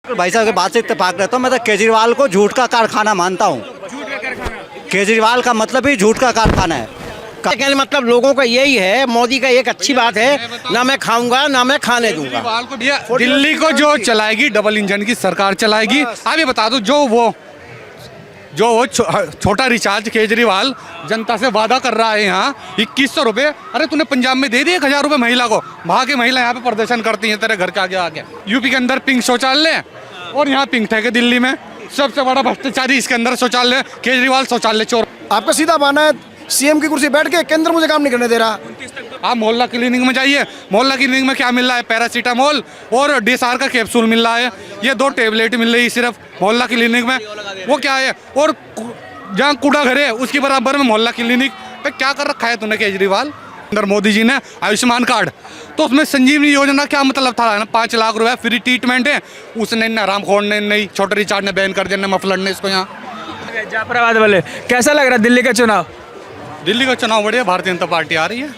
भाई साहब की बात से इत्तेफाक रहता हूँ। मैं तो केजरीवाल को झूठ का कारखाना मानता हूँ। झूठ का कारखाना। केजरीवाल का मतलब ही झूठ का कारखाना है। कहने मतलब लोगों का यही है, मोदी का एक अच्छी बात है, ना मैं खाऊंगा ना मैं खाने दूंगा। केजरीवाल को भैया दिल्ली को जो चलाएगी डबल इंजन की सरकार चलाएगी। आप ये बता दो जो वो छोटा रिचार्ज केजरीवाल जनता से वादा कर रहा है यहाँ 2100 रुपये। अरे तूने पंजाब में दे दिए 1000 रुपये महिला को। वहाँ की महिला यहाँ पे प्रदर्शन करती हैं तेरे घर के आगे आके। यूपी के अंदर पिंक शौचालय और यहाँ पिंक ठेके। दिल्ली में सबसे बड़ा भ्रष्टाचारी इसके अंदर शौचालय केजरीवाल शौचालय चोर। आपका सीधा मानना है सीएम की कुर्सी बैठ के केंद्र मुझे काम नहीं करने दे रहा। आप मोहल्ला क्लिनिक में जाइए, मोहल्ला क्लिनिक में क्या मिल रहा है? पैरासीटामोल और DSR का कैप्सूल मिल रहा है। ये 2 टेबलेट मिल रही है सिर्फ मोहल्ला क्लिनिक में। वो क्या है? और जहाँ कूड़ा घर है उसके बराबर में मोहल्ला क्लिनिक पे क्या कर रखा है तूने केजरीवाल? अंदर मोदी जी ने आयुष्मान कार्ड, तो उसमें संजीवनी योजना क्या मतलब था ना? 5 लाख रुपए फ्री ट्रीटमेंट है। उसने रामखोड़ ने नहीं, छोटे रिचार्ज ने बैन कर दिया, मफलर ने इसको यहाँ। जाफराबाद वाले कैसा लग रहा है दिल्ली का चुनाव? दिल्ली का चुनाव बढ़िया, भारतीय जनता पार्टी आ रही है।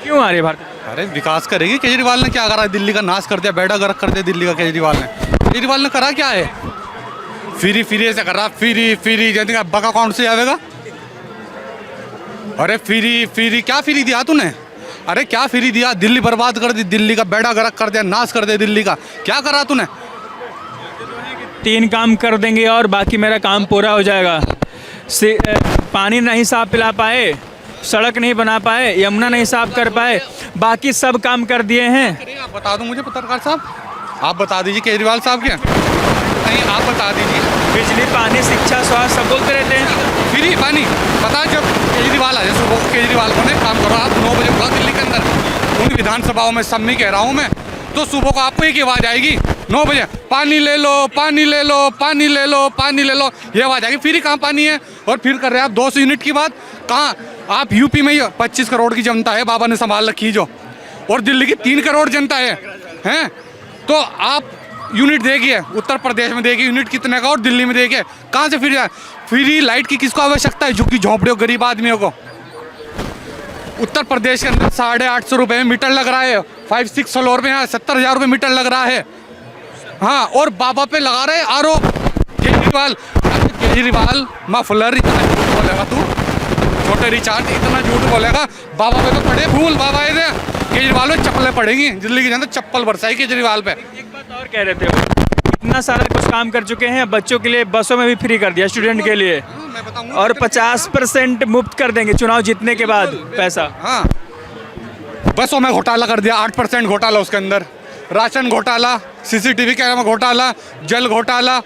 क्यों आ रही है भारत? अरे विकास करेगी। केजरीवाल ने क्या करा? दिल्ली का नाश कर दिया, बेड़ा गर्क कर दिया दिल्ली का। केजरीवाल ने करा क्या है? फ्री ऐसे कर रहा, फ्री जनता बका अकाउंट से आवेगा। अरे फ्री क्या फ्री दिया तूने? अरे क्या फ्री दिया? दिल्ली बर्बाद कर दी, दिल्ली का बेड़ा गर्क कर दिया, नाश कर दिया दिल्ली का। क्या करा तूने? 3 काम कर देंगे और बाकी मेरा काम पूरा हो जाएगा। पानी नहीं साफ पिला पाए, सड़क नहीं बना पाए, यमुना नहीं साफ कर पाए, बाकी सब काम कर दिए हैं। आप बता दो मुझे पत्रकार साहब, आप बता दीजिए केजरीवाल साहब के। नहीं आप बता दीजिए। बिजली, पानी, शिक्षा, स्वास्थ्य सब बोलते रहते हैं। फ्री पानी पता जब केजरीवाल आ जाए सुबह, केजरीवाल को नहीं काम करो आप 9 बजे बुला दिल्ली के अंदर। उन विधानसभाओं में सब में कह रहा हूँ मैं, तो सुबह को आपको एक आवाज़ आएगी 9 बजे, पानी ले लो, पानी ले लो, पानी ले लो, पानी ले लो, ये आवाज़ आएगी। फ्री कहाँ पानी है? और फिर कर रहे हैं आप 200 यूनिट की बात। कहाँ आप? यूपी में ही 25 करोड़ की जनता है, बाबा ने संभाल रखी जो, और दिल्ली की 3 करोड़ जनता है, हैं? तो आप यूनिट देखिए, उत्तर प्रदेश में देखिए यूनिट कितने का, और दिल्ली में देखिए कहाँ से फ्री लाइट की किसको आवश्यकता है? झुग्गी झोंपड़ियों गरीब आदमियों को। उत्तर प्रदेश के अंदर 850 रुपये में मीटर लग रहा है। 5-6 फ्लोर में यहाँ 70,000 रुपये मीटर लग रहा है। हाँ, और बाबा पे लगा रहे आरोप केजरीवाल मफलर। इतना झूठ बोलेगा तू, छोटे रिचार्ज इतना झूठ बोलेगा। बाबा पे तो पड़े फूल, बाबा इधर केजरीवाल पे चप्पलें पड़ेंगी। दिल्ली के जनता चप्पल बरसाई केजरीवाल पे। एक बात और कह रहे थे, इतना सारा कुछ काम कर चुके हैं, बच्चों के लिए बसों में भी फ्री कर दिया, स्टूडेंट के लिए, और 50% मुफ्त कर देंगे चुनाव जीतने के बाद पैसा। हाँ, बसों में घोटाला कर दिया, 8% घोटाला उसके अंदर, राशन घोटाला, CCTV कैमरा में घोटाला, जल घोटाला,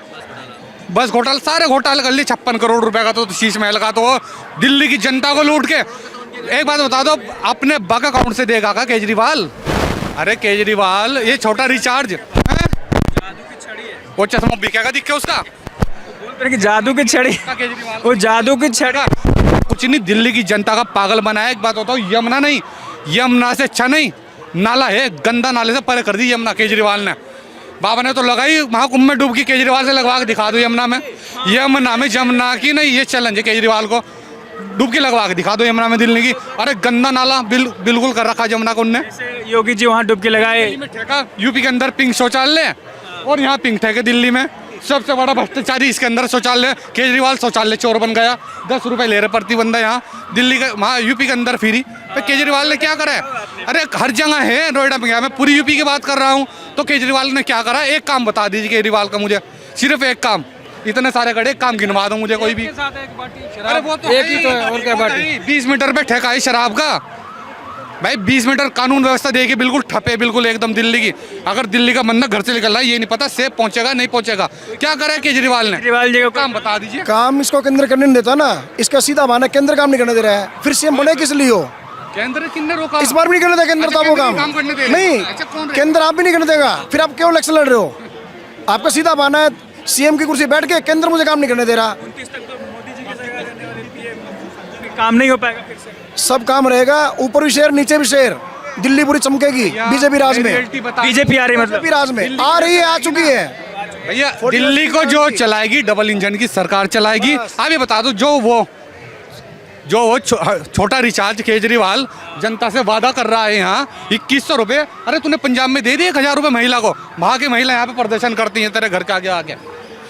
बस घोटाला, सारे घोटाले कर लिए। 56 करोड़ रुपए का तो शीश महल का तो दिल्ली की जनता को लूट के। एक बात बता दो, अपने बैंक अकाउंट से देगा का केजरीवाल? अरे केजरीवाल ये छोटा रिचार्ज है, वो चश्मा बिकेगा दिख के उसका? कि जादू की छड़ी, वो जादू की छड़ी कुछ नहीं, दिल्ली की जनता का पागल बनाया। एक बात बताओ, यमुना नहीं, यमुना से अच्छा नहीं नाला है, गंदा नाले से परे कर दी यमुना केजरीवाल ने। बाबा ने तो लगाई महाकुंभ में डुबकी, केजरीवाल से लगवा के दिखा दो यमुना में। यमुना में जमुना की नहीं, ये चैलेंज है केजरीवाल को, डुबकी लगवा के दिखा दो यमुना में दिल्ली की। अरे गंदा नाला बिल्कुल कर रखा यमुना को उनने। योगी जी वहाँ डुबकी लगाए। यूपी के अंदर पिंक शौचालय और यहाँ पिंक ठेके। दिल्ली में सबसे बड़ा भ्रष्टाचारी इसके अंदर शौचालय केजरीवाल शौचालय चोर बन गया। 10 रुपये ले रहे प्रति बंदा यहाँ दिल्ली का, वहाँ यूपी के अंदर फ्री। तो केजरीवाल ने क्या करा है? अरे हर जगह है, नोएडा में गया, मैं पूरी यूपी की बात कर रहा हूँ। तो केजरीवाल ने क्या करा? एक काम बता दीजिए केजरीवाल का मुझे, सिर्फ एक काम। इतने सारे कड़े काम गिनवा दो मुझे कोई भी। अरे वो तो एक ही तो है, और क्या बाटी? 20 मीटर पे ठेका है शराब का भाई। 20 मीटर कानून व्यवस्था देखिए, बिल्कुल ठपे, बिल्कुल एकदम दिल्ली की। अगर दिल्ली का बंदा घर से निकल रहा है, ये नहीं पता सेफ पहुंचेगा नहीं पहुंचेगा। क्या करा केजरीवाल ने? केजरीवाल जी को काम बता दीजिए। काम इसको केंद्र करने नहीं देता ना, इसका सीधा मानना केंद्र काम नहीं करने दे रहा है। फिर सीएम बने किस लिए हो? केंद्र किसने रोका? इस बार भी नहीं करने देगा केंद्र, तो वो काम करने दे नहीं, केंद्र आप भी नहीं करने देगा। फिर आप क्यों इलेक्शन लड़ रहे हो? आपका सीधा मानना है सीएम की कुर्सी बैठ के केंद्र मुझे काम नहीं करने दे रहा। काम नहीं हो पाएगा फिर से। सब काम रहेगा, ऊपर भी शेर नीचे भी शेर। दिल्ली पूरी चमकेगी बीजेपी राज में। बीजेपी आ रही, मतलब बीजेपी राज में आ रही है, आ चुकी है भैया। दिल्ली को जो चलाएगी डबल इंजन की सरकार चलाएगी। आप ये बता दो, जो वो छोटा रिचार्ज केजरीवाल जनता से वादा कर रहा है यहाँ 2100 रुपये। अरे तूने पंजाब में दे दिए 1000 रुपये महिला को, वहाँ की महिला यहाँ पे प्रदर्शन करती हैं तेरे घर के आगे आके।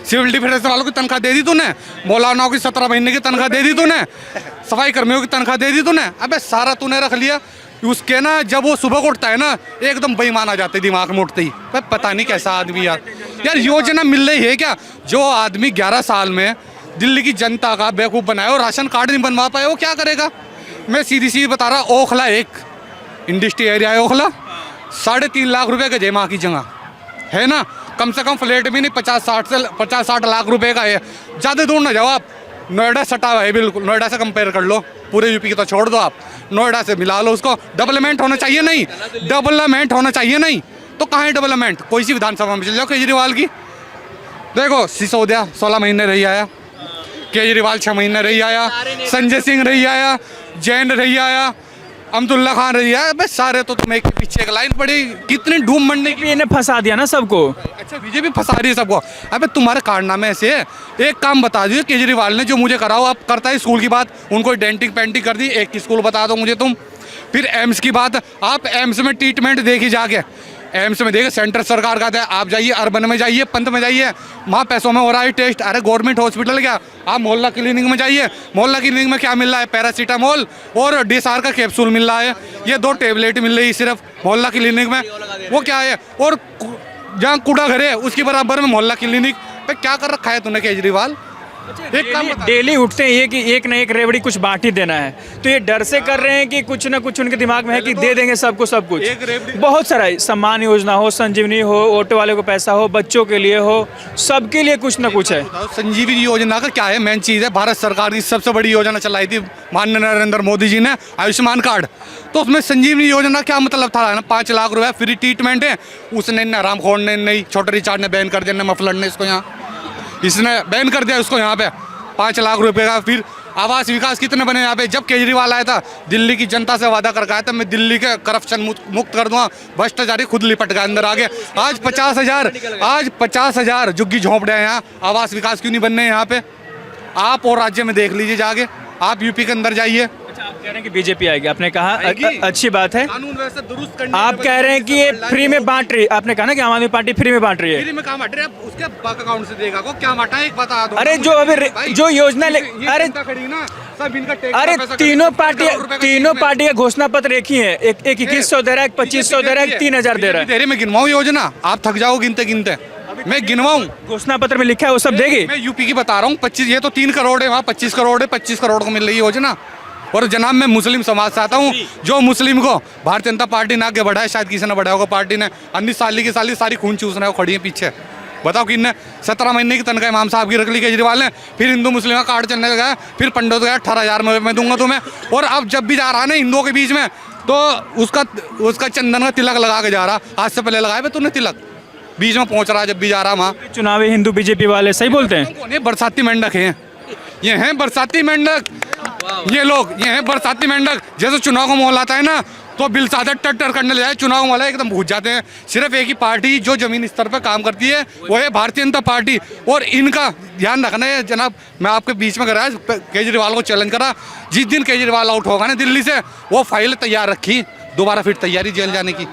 सिविल डिफेंस वालों की तनख्वाह दे दी तूने, मौलानाओं की 17 महीने की तनख्वाह दे दी तूने, सफाई कर्मियों की तनख्वाह दे दी तूने। अबे सारा तूने रख लिया। उसके ना जब वो सुबह को उठता है ना एकदम बेईमान आ जाते दिमाग में उठते ही। पता नहीं कैसा आदमी यार। यार योजना मिल रही है क्या? जो आदमी 11 साल में दिल्ली की जनता का बेवकूफ़ बनाया और राशन कार्ड नहीं बनवा पाया, वो क्या करेगा? मैं सीधी सीधी बता रहा, ओखला एक इंडस्ट्री एरिया है, ओखला 3.5 लाख रुपए का जमा की जगह है ना। कम से कम फ्लैट भी नहीं 50-60 लाख रुपए का है। ज़्यादा दूर ना जाओ आप, नोएडा सटा हुआ है बिल्कुल। नोएडा से कंपेयर कर लो, पूरे यूपी की तो छोड़ दो आप, नोएडा से मिला लो उसको। डेवलपमेंट होना चाहिए नहीं, डेवलपमेंट होना चाहिए नहीं तो कहाँ है डेवलपमेंट? कोई सी विधानसभा में चल जाओ केजरीवाल की। देखो सिसोदिया 16 महीने रही आया, केजरीवाल 6 महीने रही आया, संजय सिंह रही आया, जैन रही आया, अब्दुल्ला खान रही आया। बस सारे तो तुम्हें एक के पीछे एक लाइन पड़ी। कितनी धूम मंडने की। इन्हें फंसा दिया ना सबको। अच्छा बीजेपी फंसा रही है सबको। अबे तुम्हारे कारनामे ऐसे है। एक काम बता दीजिए केजरीवाल ने जो मुझे कराओ। आप करता है स्कूल की बात, उनको डेंटिंग पेंटिंग कर दी। एक स्कूल बता दो मुझे तुम। फिर एम्स की बात, आप एम्स में ट्रीटमेंट देखी जाके, एम्स में देखिए सेंटर सरकार का है, आप जाइए अर्बन में जाइए, पंत में जाइए, वहाँ पैसों में हो रहा है टेस्ट। अरे गवर्नमेंट हॉस्पिटल क्या, आप मोहल्ला क्लिनिक में जाइए, मोहल्ला क्लिनिक में क्या मिल रहा है? पैरासीटामोल और DSR का कैप्सूल मिल रहा है। ये 2 टेबलेट मिल रही है सिर्फ मोहल्ला क्लिनिक में। वो क्या है? और जहाँ कूड़ा घर है उसके बराबर में मोहल्ला क्लिनिक पे। क्या कर रखा है तूने केजरीवाल? एक काम बता। डेली उठते हैं ये कि एक ना एक रेवड़ी कुछ बांट ही देना है, तो ये डर से कर रहे हैं कि कुछ ना कुछ उनके दिमाग में है कि दे देंगे सबको सब कुछ। बहुत सारा है, सम्मान योजना हो, संजीवनी हो, ऑटो वाले को पैसा हो, बच्चों के लिए हो, सबके लिए कुछ ना कुछ है। संजीवनी योजना का क्या है? मेन चीज़ है, भारत सरकार की सबसे बड़ी योजना चलाई थी माननीय नरेंद्र मोदी जी ने, आयुष्मान कार्ड। तो उसमें संजीवनी योजना क्या मतलब था ना? 5 लाख रुपए फ्री ट्रीटमेंट है। उसने न रामखोड़ ने नहीं, छोटे रिचार्ज ने बैन कर दिया, न मफलर ने इसको यहाँ इसने बैन कर दिया उसको यहाँ पे 5 लाख रुपए का। फिर आवास विकास कितने बने यहाँ पे? जब केजरीवाल आया था दिल्ली की जनता से वादा करके आया था, मैं दिल्ली के करप्शन मुक्त कर दूंगा, भ्रष्टाचारी खुद लिपट गया अंदर आगे। आज 50,000 झुग्गी झोंपड़े यहाँ, आवास विकास क्यों नहीं बनने यहाँ पे? आप और राज्य में देख लीजिए जाके, आप यूपी के अंदर जाइए। आप कह रहे हैं कि बीजेपी आएगी, आपने कहा अच्छी बात है। कानून व्यवस्था दुरुस्त करने आप कह रहे हैं कि ये फ्री में बांट रही, आपने कहा ना कि आम आदमी पार्टी फ्री में बांट रही है। फ्री में कहाँ बांट रहे हैं? उसके बैंक अकाउंट से देगा को क्या बांटा है? एक बता दो। अरे जो अभी जो योजना अरे सब इनका अरे तीनों पार्टी का घोषणा पत्र एक ही है। एक 2100 दे रहा है, 2500 दे रहा है, 3000 दे रहा है। तेरे में गिनवाऊं योजना? आप थक जाओ गिनते गिनते। मैं गिनवाऊं? घोषणा पत्र में लिखा है वो सब देगी। मैं यूपी की बता रहा हूँ। 25, ये तो 3 करोड़ है, वहाँ 25 करोड़ है। 25 करोड़ को मिल रही योजना। और जनाब मैं मुस्लिम समाज से आता हूँ, जो मुस्लिम को भारतीय जनता पार्टी ने आगे बढ़ाया, शायद किसी ने बढ़ाया होगा पार्टी ने। 19 साल की सारी खून चूसना है, खड़ी है पीछे। बताओ किन्ने 17 महीने की तनख्वाह इमाम साहब की रख ली केजरीवाल ने। फिर हिंदू मुस्लिम का कार्ड चलने लगा, फिर पंडित गया 18,000 मैं दूंगा तुम्हें। और अब जब भी जा रहा है ना हिंदुओं के बीच में, तो उसका चंदन का तिलक लगा के जा रहा। आज से पहले लगाया तूने तिलक, बीच में पहुंच रहा है जब भी जा रहा वहाँ। चुनावी हिंदू बीजेपी वाले सही बोलते हैं। कौन है? बरसाती मेंढक हैं ये, हैं बरसाती मेंढक ये लोग। ये हैं बरसाती मेंढक। जैसे चुनाव का माहौल आता है ना तो बिल साधा टर करने ले जाए, चुनाव वाले एकदम भूज जाते हैं। सिर्फ एक ही पार्टी जो जमीन स्तर पर काम करती है वो है भारतीय जनता पार्टी। और इनका ध्यान रखना है जनाब। मैं आपके बीच में करा केजरीवाल को चैलेंज करा, जिस दिन केजरीवाल आउट होगा ना दिल्ली से, वो फाइल तैयार रखी, दोबारा फिर तैयारी जेल जाने की।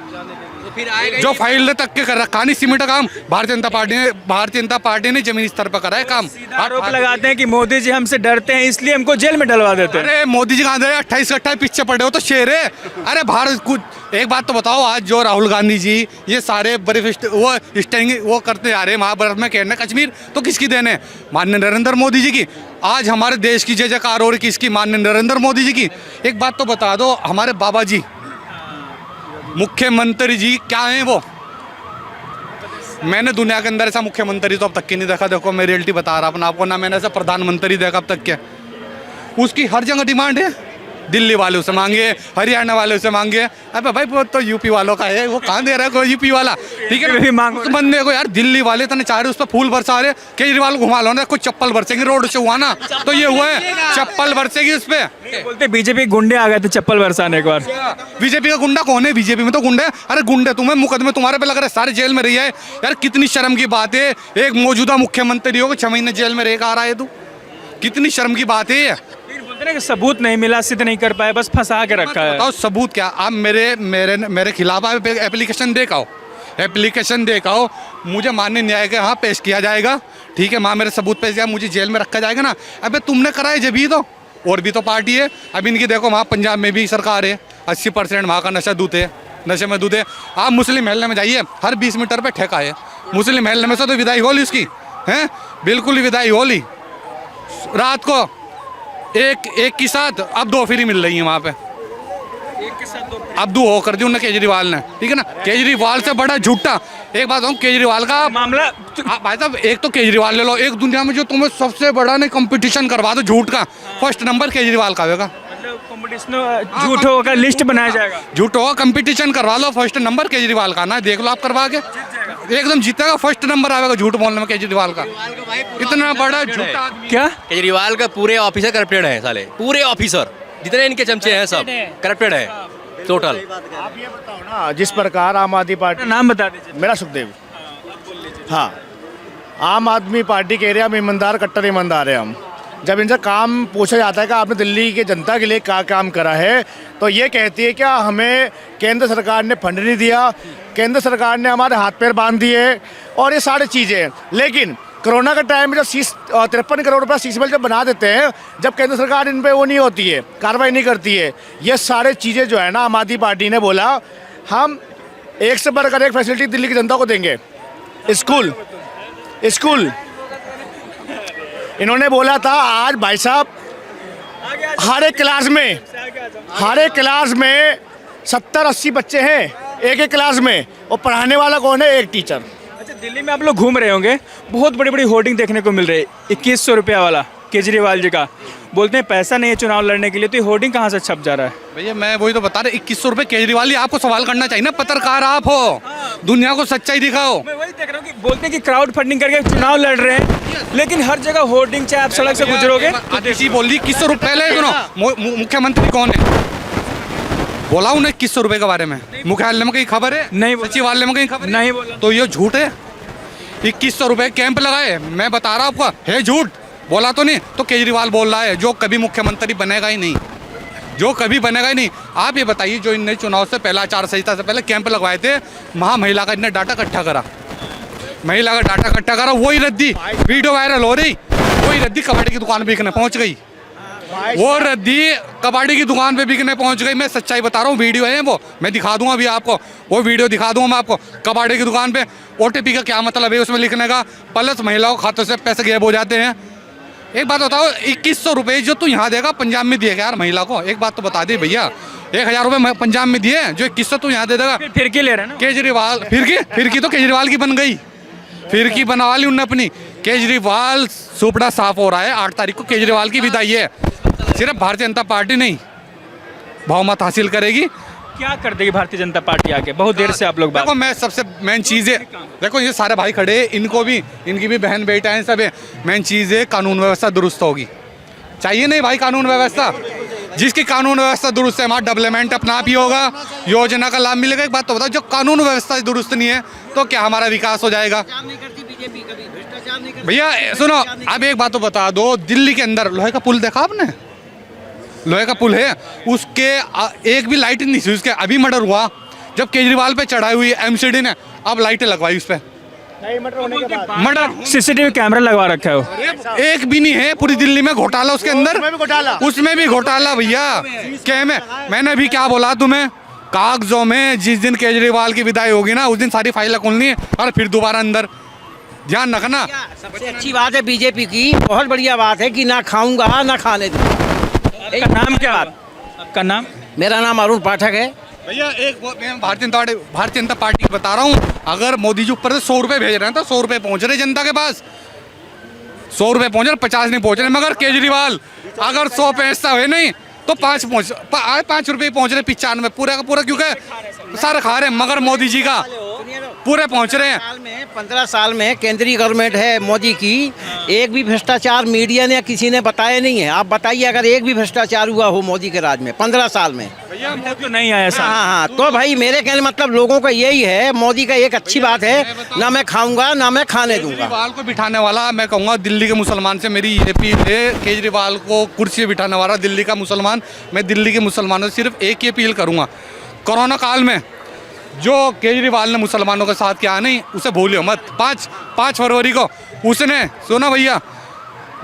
जो फाइल तक के कर रखा नहीं सिमटा काम, भारतीय जनता पार्टी ने जमीन स्तर पर करा है काम। आरोप लगाते हैं कि मोदी जी हमसे डरते हैं इसलिए हमको जेल में डलवा देते हैं। अरे मोदी जी कहाँ दे? 28 का 28 पीछे पड़े हो तो शेर है। अरे भारत कुछ एक बात तो बताओ, आज जो राहुल गांधी जी ये सारे बर्फ वो करते जा रहे हैं महाभारत में कहने कश्मीर, तो किसकी देने? माननीय नरेंद्र मोदी जी की। आज हमारे देश की जय जयकार हो रही किसकी? माननीय नरेंद्र मोदी जी की। एक बात तो बता दो, हमारे बाबा जी मुख्यमंत्री जी क्या हैं वो? मैंने दुनिया के अंदर ऐसा मुख्यमंत्री तो अब तक की नहीं देखा। देखो मैं रियलिटी बता रहा अपना आपको, ना मैंने ऐसा प्रधानमंत्री देखा अब तक के। उसकी हर जगह डिमांड है, दिल्ली वालों से मांगे, हरियाणा वालों से मांगे। अबे भाई वो तो यूपी वालों का है, वो कहाँ दे रहा है कोई यूपी वाला? ठीक है भी मांगो उस बंदे को यार। दिल्ली वाले तो चाह रहे उस पर फूल बरसा रहे, केजरीवाल घुमा लो ना, कुछ चप्पल बरसेंगे रोड से हुआ ना तो ये हुआ है, चप्पल बरसेगी उस पर। बोलते बीजेपी गुंडे आ गए थे चप्पल बरसाने एक बार। बीजेपी का गुंडा कौन है? बीजेपी में तो गुंडे। अरे गुंडे तुम्हें मुकदमे तुम्हारे पे लग रहे, सारे जेल में रही है यार। कितनी शर्म की बात है, एक मौजूदा मुख्यमंत्री हो 6 महीने जेल में रह आ रहा है तू, कितनी शर्म की बात है। कहते हैं कि सबूत नहीं मिला, सिद्ध नहीं कर पाए, बस फंसा के रखा है। बताओ सबूत क्या? आप मेरे खिलाफ आप एप्लीकेशन दे आओ, एप्लीकेशन दे आओ, मुझे माननीय न्याय के यहाँ पेश किया जाएगा, ठीक है। वहाँ मेरे सबूत पेश किया, मुझे जेल में रखा जाएगा ना। अबे तुमने कराए जब ही तो, और भी तो पार्टी है। अब इनकी देखो वहाँ पंजाब में भी सरकार है, 80% वहाँ का नशा दूध है, नशे में दूध है। आप मुस्लिम महल्ले में जाइए, हर 20 मीटर पे ठेका है। मुस्लिम महल्ले में से तो विदाई होली उसकी हैं, बिल्कुल ही विदाई होली। रात को एक के साथ अब 2 फ्री मिल रही है वहाँ पे, अब 2 होकर दी उन्होंने केजरीवाल ने, ठीक है ना। केजरीवाल से बड़ा झूठा एक बात हूँ, केजरीवाल का मामला भाई साहब, एक तो केजरीवाल ले लो, एक दुनिया में जो तुम्हें सबसे बड़ा ने कंपटीशन करवा दो झूठ का, फर्स्ट नंबर केजरीवाल का होगा। झूठ होगा, लिस्ट बनाया जाएगा, झूठ होगा, कंपटीशन करवा लो, फर्स्ट नंबर केजरीवाल का ना, देख लो आप करवा के, एकदम जीतेगा, फर्स्ट नंबर आएगा झूठ बोलने में केजरीवाल का। इतना बड़ा झूठा आदमी। क्या केजरीवाल का पूरे ऑफिसर करप्टेड है साले, पूरे ऑफिसर जितने इनके चमचे हैं सब करप्टेड है टोटल। आप ये बताओ ना, जिस प्रकार आम आदमी पार्टी, नाम बता दीजिए। मेरा सुखदेव, हाँ, आम आदमी पार्टी के एरिया में ईमानदार, कट्टर ईमानदार है हम। जब इनसे काम पूछा जाता है कि आपने दिल्ली की जनता के लिए क्या काम करा है, तो ये कहती है क्या हमें केंद्र सरकार ने फंड नहीं दिया, केंद्र सरकार ने हमारे हाथ पैर बांध दिए और ये सारी चीज़ें। लेकिन कोरोना के टाइम में जब 53 करोड़ रुपया सीसीबल जब बना देते हैं, जब केंद्र सरकार इन पे वो नहीं होती है, कार्रवाई नहीं करती है, ये सारे चीज़ें जो है ना, आम आदमी पार्टी ने बोला हम एक से बढ़कर एक फैसिलिटी दिल्ली की जनता को देंगे। स्कूल इन्होंने बोला था, आज भाई साहब हर एक क्लास में 70-80 बच्चे हैं एक क्लास में, और पढ़ाने वाला कौन है? एक टीचर। अच्छा, दिल्ली में आप लोग घूम रहे होंगे, बहुत बड़ी बड़ी होर्डिंग देखने को मिल रही है, 2100 रुपया वाला केजरीवाल जी का, बोलते हैं पैसा नहीं है चुनाव लड़ने के लिए, तो ये होर्डिंग कहाँ से छप जा रहा है? भैया मैं वही तो बता रहा, 2100 रुपये केजरीवाल ही। आपको सवाल करना चाहिए ना, पत्रकार आप हो, दुनिया को सच्चाई दिखाओ। मैं वही देख रहा हूँ कि बोलते हैं कि क्राउड फंडिंग करके चुनाव लड़ रहे हैं, लेकिन हर जगह होर्डिंग, चाहे आप सड़क से गुजरोगे। आतिशी बोल रही 2100 रुपये, पहले सुनो, मुख्यमंत्री कौन है? बोला उन्हें 2100 रुपये के बारे में, मुख्यालय में कहीं खबर है? नहीं। सचिवालय में कहीं खबर नहीं बोला। तो ये झूठ है। 2100 रुपये कैंप लगाए, मैं बता रहा हूँ आपको, है झूठ, बोला तो नहीं। तो केजरीवाल बोल रहा है, जो कभी मुख्यमंत्री बनेगा ही नहीं, जो कभी बनेगा ही नहीं। आप ये बताइए, जो इनने चुनाव से पहले, आचार संहिता से पहले कैंप लगवाए थे, वहाँ महिला का इनने डाटा इकट्ठा करा, महिला का डाटा इकट्ठा करा, वही रद्दी वीडियो वायरल हो रही, वही रद्दी कबाड़ी की दुकान बिकने पहुँच गई, वो रद्दी कबाड़ी की दुकान पे बिकने पहुंच गई। मैं सच्चाई बता रहा हूँ, वीडियो है वो, मैं दिखा दूंगा अभी आपको, वो वीडियो दिखा दूंगा मैं आपको। कबाड़ी की दुकान पे OTP का क्या मतलब है उसमें लिखने का, प्लस महिलाओं के खातों से पैसे गायब हो जाते हैं। एक बात बताओ, 2100 रुपये जो तू यहाँ देगा पंजाब में दिएगा यार महिला को? एक बात तो बता दे भैया, 1000 रुपये पंजाब में दिए, जो 2100 तू यहाँ दे देगा। फिर की ले रहे हैं ना केजरीवाल, फिर तो केजरीवाल की बन गई, फिर की बनवा ली उनने अपनी। केजरीवाल सुपड़ा साफ हो रहा है, 8 तारीख को केजरीवाल की विदाई है। सिर्फ भारतीय जनता पार्टी नहीं बहुमत हासिल करेगी। क्या कर देगी भारतीय जनता पार्टी आगे? बहुत देर से आप लोग बात। देखो, मैं सबसे मेन चीज़ है, देखो ये सारे भाई खड़े हैं, इनको भी, इनकी भी बहन बेटा हैं, सब है। मेन चीज़ है कानून व्यवस्था दुरुस्त होगी, चाहिए नहीं भाई कानून व्यवस्था? जिसकी कानून व्यवस्था दुरुस्त है, वहाँ डेवलपमेंट अपना आप ही होगा, योजना का लाभ मिलेगा। एक बात तो बताओ, जो कानून व्यवस्था दुरुस्त नहीं है तो क्या हमारा विकास हो जाएगा? भैया सुनो, अब एक बात तो बता दो, दिल्ली के अंदर लोहे का पुल देखा आपने? लोहे का पुल है, उसके एक भी लाइट नहीं थी उसके। अभी मर्डर हुआ जब केजरीवाल पे चढ़ाई हुई MCD ने, अब लाइटें लगवाई उस पर। मर्डर CCTV कैमरा लगवा रखा है वो। एक भी नहीं है पूरी दिल्ली में। घोटाला उसके अंदर, उसमें भी घोटाला भैया। क्या मैंने भी क्या बोला तुम्हें, कागजों में जिस दिन केजरीवाल की विदाई होगी ना, उस दिन सारी फाइलें खोलनी है और फिर दोबारा अंदर। ध्यान रखना। सबसे अच्छी बात है बीजेपी की, बहुत बढ़िया बात है कि ना खाऊंगा ना खाने दूंगा। आपका नाम क्या? आपका नाम? मेरा नाम अरुण पाठक है। भैया एक मैं भारतीय जनता पार्टी बता रहा हूँ, अगर मोदी जी ऊपर से 100 रुपये भेज रहे हैं तो 100 रुपये पहुँच रहे जनता के पास, 100 रुपये पहुँच रहे, 50 नहीं पहुँच रहे। मगर केजरीवाल अगर 100 पैसा हुए नहीं तो 5 रुपये पहुँच रहे, 95 पूरा का पूरा, क्योंकि सारे खा रहे हैं। मगर मोदी जी का पूरे पहुंच रहे हैं। 15 साल में केंद्रीय गवर्नमेंट है मोदी की, एक भी भ्रष्टाचार मीडिया ने किसी ने बताया नहीं है। आप बताइए अगर एक भी भ्रष्टाचार हुआ हो मोदी के राज में 15 साल में। भैया तो नहीं आया ऐसा। हाँ, तो भाई मेरे कहने मतलब लोगों का यही है, मोदी का एक अच्छी बात है, ना मैं खाऊंगा ना मैं खाने दूंगा। केजरीवाल को बिठाने वाला मैं कहूँगा दिल्ली के मुसलमान से मेरी ये अपील है, केजरीवाल को कुर्सी पे बिठाने वाला दिल्ली का मुसलमान, मैं दिल्ली के मुसलमानों से सिर्फ एक ही अपील करूँगा, कोरोना काल में जो केजरीवाल ने मुसलमानों के साथ किया नहीं उसे भूलियो मत। 5 फरवरी को उसने सुना भैया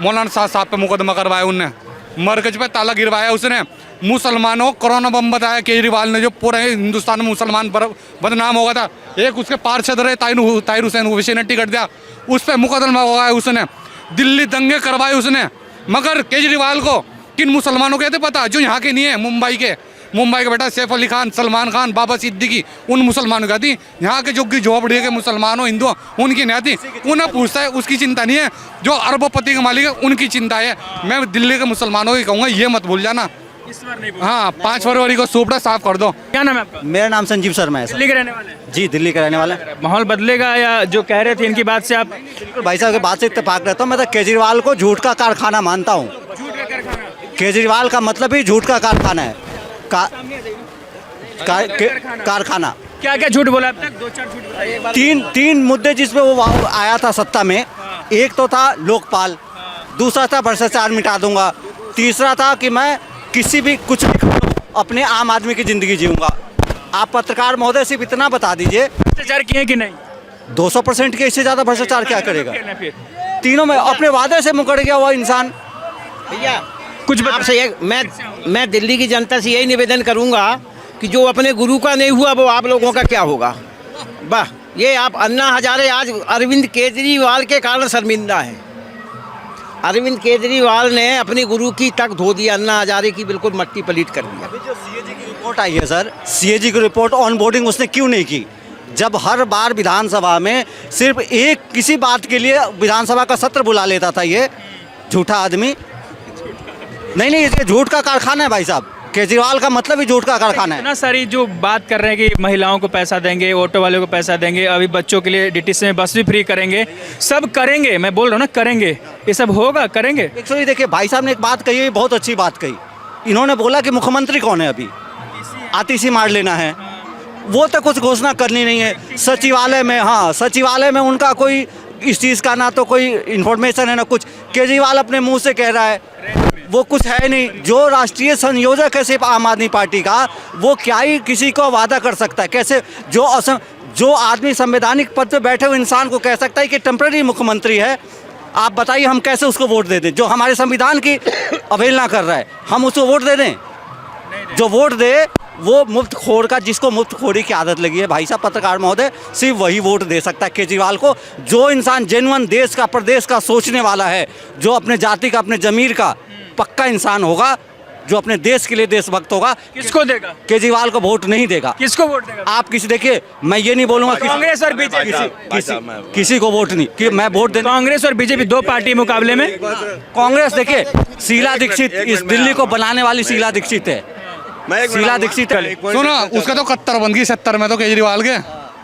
मौलाना साहब पे मुकदमा करवाया, उनने मरकज पे ताला गिरवाया, उसने मुसलमानों को कोरोना बम बताया केजरीवाल ने, जो पूरे हिंदुस्तान में मुसलमान बदनाम हो गया था। एक उसके पार्षद रहे ताहिर हुसैन ओवैसी ने टिकट दिया, उस पर मुकदमा हुआ उसने, दिल्ली दंगे करवाए उसने। मगर केजरीवाल को किन मुसलमानों के थे पता, जो यहाँ के नहीं है, मुंबई के बेटा सैफ अली खान, सलमान खान, बाबा सिद्दीकी, उन मुसलमानों की आती। यहाँ के जो झोपड़ी के मुसलमान हो हिंदू उनकी नहीं आती, उन्हें पूछता है, उसकी चिंता नहीं है। जो अरबोपति के मालिक है उनकी चिंता है। मैं दिल्ली के मुसलमानों की कहूँगा ये मत भूल जाना। हाँ, 5 फरवरी को सुपड़ा साफ कर दो। क्या नाम है आपका? मेरा नाम संजीव शर्मा है सर। दिल्ली के रहने वाले हैं? जी दिल्ली का रहने वाला है। माहौल बदलेगा या जो कह रहे थे इनकी बात से आप? बिल्कुल भाई साहब की बात से इत्तेफाक रहता हूँ। मैं तो केजरीवाल को झूठ का कारखाना मानता हूँ। केजरीवाल का मतलब ही झूठ का कारखाना है। कारखाना क्या क्या झूठ बोला अब तक? 2-4 झूठ बताइए। तीन मुद्दे जिसपे वो आया था सत्ता में, एक तो था लोकपाल, दूसरा था भ्रष्टाचार मिटा दूंगा, तीसरा था कि मैं किसी भी कुछ भी करूं, अपने आम आदमी की जिंदगी जीऊंगा। आप पत्रकार महोदय सिर्फ इतना बता दीजिए, भ्रष्टाचार किए कि नहीं? 200% के इससे ज़्यादा भ्रष्टाचार क्या करेगा? फिर तीनों में अपने वादे से मुकर गया हुआ इंसान। भैया कुछ आपसे मैं दिल्ली की जनता से यही निवेदन करूंगा कि जो अपने गुरु का नहीं हुआ वो आप लोगों का क्या होगा। वाह, ये आप अन्ना हजारे आज अरविंद केजरीवाल के कारण शर्मिंदा है। अरविंद केजरीवाल ने अपनी गुरु की तक धो दिया, अन्ना हजारे की बिल्कुल मट्टी पलीट कर दिया। अभी जो सीएजी की रिपोर्ट आई है सर, सीएजी की रिपोर्ट ऑन बोर्डिंग उसने क्यों नहीं की? जब हर बार विधानसभा में सिर्फ एक किसी बात के लिए विधानसभा का सत्र बुला लेता था ये झूठा आदमी। नहीं, ये झूठ का कारखाना है भाई साहब। केजरीवाल का मतलब ही झूठ का कारखाना है। इतना सारी जो बात कर रहे हैं कि महिलाओं को पैसा देंगे, ऑटो वाले को पैसा देंगे, अभी बच्चों के लिए डीटीसी में बस भी फ्री करेंगे, सब करेंगे। मैं बोल रहा हूँ ना, करेंगे, ये सब होगा, करेंगे। एक्चुअली देखिए भाई साहब ने एक बात कही है, बहुत अच्छी बात कही। इन्होंने बोला कि मुख्यमंत्री कौन है, अभी आतिशी मार लेना है, वो तो कुछ घोषणा करनी नहीं है। सचिवालय में, हाँ सचिवालय में उनका कोई इस चीज़ का ना तो कोई इन्फॉर्मेशन है ना कुछ। केजरीवाल अपने मुंह से कह रहा है, वो कुछ है नहीं। जो राष्ट्रीय संयोजक है सिर्फ आम आदमी पार्टी का, वो क्या ही किसी को वादा कर सकता है? कैसे जो आदमी संवैधानिक पद पे बैठे हुए इंसान को कह सकता है कि टेम्पररी मुख्यमंत्री है? आप बताइए हम कैसे उसको वोट दे दें? जो हमारे संविधान की अवहेलना कर रहा है, हम उसको वोट दे दें? जो वोट दे वो मुफ्तखोर का, जिसको मुफ्तखोरी की आदत लगी है भाई साहब पत्रकार महोदय, सिर्फ वही वोट दे सकता है केजरीवाल को। जो इंसान जेन्युइन देश का, प्रदेश का सोचने वाला है, जो अपने जाति का, अपने जमीर का पक्का इंसान होगा, जो अपने देश के लिए देशभक्त होगा, किसको देगा? केजरीवाल को वोट नहीं देगा। किसको वोट देगा? आप किसी देखिए, मैं ये नहीं बोलूंगा कांग्रेस और बीजेपी, किसी को वोट नहीं कि मैं वोट देना। कांग्रेस और बीजेपी दो पार्टी मुकाबले में। कांग्रेस देखिए, शीला दीक्षित, इस दिल्ली को बनाने वाली शीला दीक्षित है। शीला दीक्षित सुनो, उसका तो 71 बन गई 70 में, तो केजरीवाल के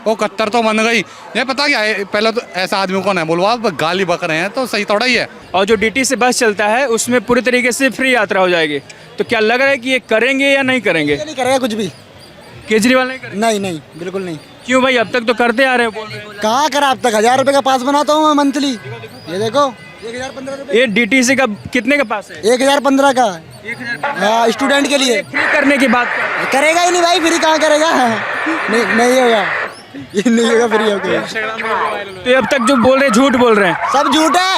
वो 71 तो बन गई। ये पता क्या है, पहले तो ऐसा आदमी कौन है बोलो, आप गाली बक रहे हैं तो सही थोड़ा ही है। और जो डीटी से बस चलता है उसमें पूरी तरीके से फ्री यात्रा हो जाएगी, तो क्या लग रहा है कि ये करेंगे या नहीं करेंगे? नहीं करेगा कुछ भी, केजरीवाल नहीं करेंगे? नहीं बिल्कुल नहीं। क्यों भाई, अब तक तो करते आ रहे हो, बोल रहे हैं। कहाँ करा अब तक? 1000 रुपये का पास बनाता हूँ मैं मंथली, ये देखो 1015 रुपये। ये डीटीसी का कितने का पास है? 1015 का। हाँ, स्टूडेंट के लिए। फ्री करने की बात करेगा ही नहीं भाई, फ्री कहाँ करेगा? नहीं होगा, ये नहीं होगा फ्री। तो अब तक जो बोल रहे हैं झूठ बोल रहे हैं, सब झूठ है।